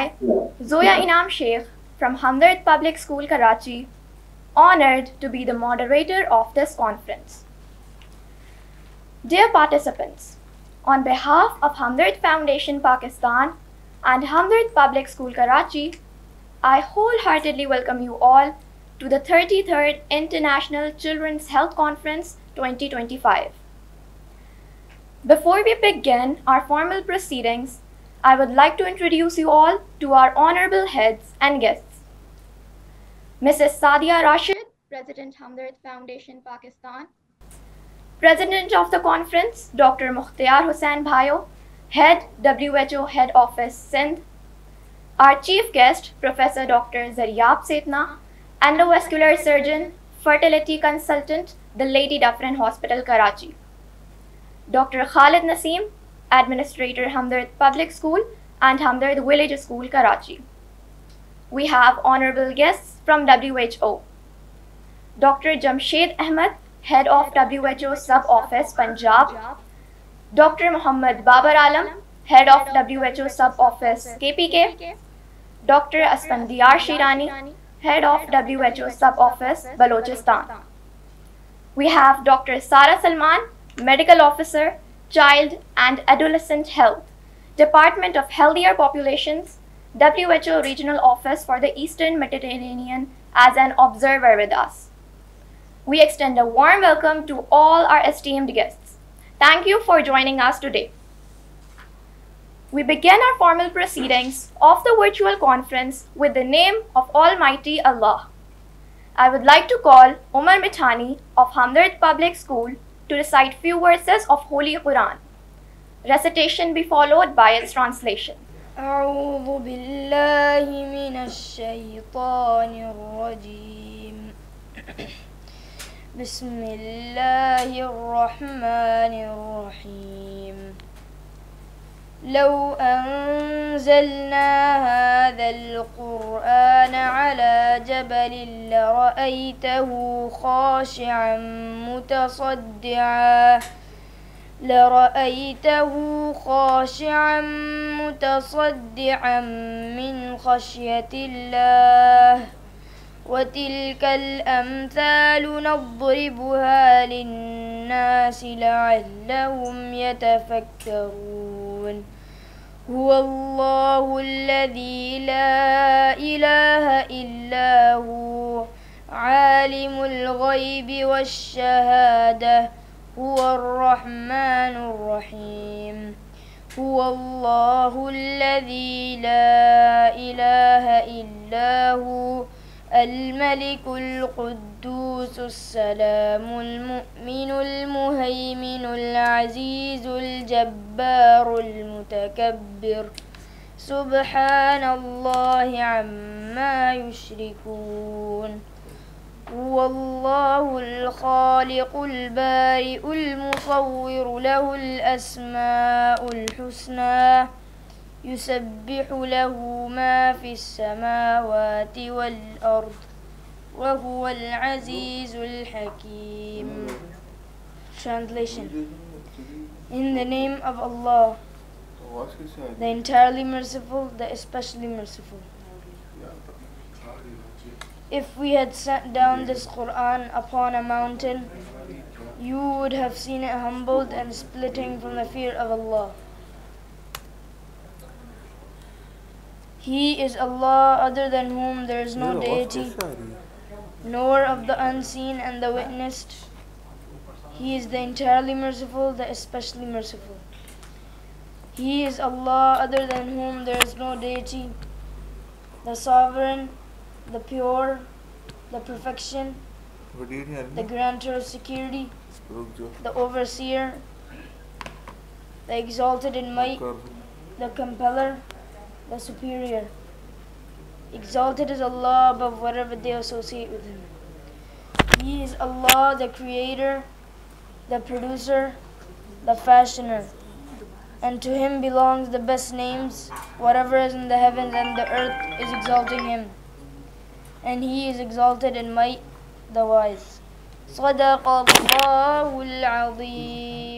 I, Zoya Inam Sheikh from Hamdard Public School, Karachi, honored to be the moderator of this conference. Dear participants, on behalf of Hamdard Foundation Pakistan and Hamdard Public School, Karachi, I wholeheartedly welcome you all to the 33rd International Children's Health Conference 2025. Before we begin our formal proceedings, I would like to introduce you all to our honorable heads and guests. Mrs. Sadia Rashid, President Hamdard Foundation Pakistan. President of the conference, Dr. Mukhtiar Hussain Bhayo, Head WHO Head Office Sindh. Our chief guest, Professor Dr. Zaryab Setna, endovascular surgeon, fertility consultant, the Lady Dufferin Hospital, Karachi. Dr. Khalid Naseem, Administrator, Hamdard Public School and Hamdard Village School, Karachi. We have honorable guests from WHO. Dr. Jamshed Ahmed, Head of WHO Sub-Office, Punjab. Dr. Muhammad Babar Alam, Head of WHO Sub-Office, KPK. Dr. Asfandiar Shirani, Head of WHO Sub-Office, Balochistan. We have Dr. Sara Salman, Medical Officer, Child and Adolescent Health, Department of Healthier Populations, WHO Regional Office for the Eastern Mediterranean, as an observer with us. We extend a warm welcome to all our esteemed guests. Thank you for joining us today. We begin our formal proceedings of the virtual conference with the name of Almighty Allah. I would like to call Umar Mithani of Hamdard Public School to recite few verses of Holy Quran. Recitation be followed by its translation. أعوذ بالله من الشيطان الرجيم بسم الله الرحمن الرحيم لو أنزلنا هذا القرآن على جبل لرأيته خاشعا متصدعا من خشية الله وتلك الأمثال نضربها للناس لعلهم يتفكرون هو الله الذي لا إله إلا هو عالم الغيب والشهادة هو الرحمن الرحيم هو الله الذي لا إله إلا هو الملك القدوس السلام المؤمن المهيمن العزيز الجبار المتكبر سبحان الله عما يشركون هو الله الخالق البارئ المصور له الأسماء الحسنى يسبح له ما في السماوات والأرض وهو العزيز الحكيم. Translation. In the name of Allah, the entirely merciful, the especially merciful. If we had sent down this Quran upon a mountain, you would have seen it humbled and splitting from the fear of Allah. He is Allah, other than whom there is no deity, nor of the unseen and the witnessed. He is the entirely merciful, the especially merciful. He is Allah, other than whom there is no deity, the sovereign, the pure, the perfection, the grantor of security, the overseer, the exalted in might, the compeller, the superior. Exalted is Allah above whatever they associate with Him. He is Allah, the creator, the producer, the fashioner. And to Him belongs the best names. Whatever is in the heavens and the earth is exalting Him. And He is exalted in might, the wise. صدق الله العظيم.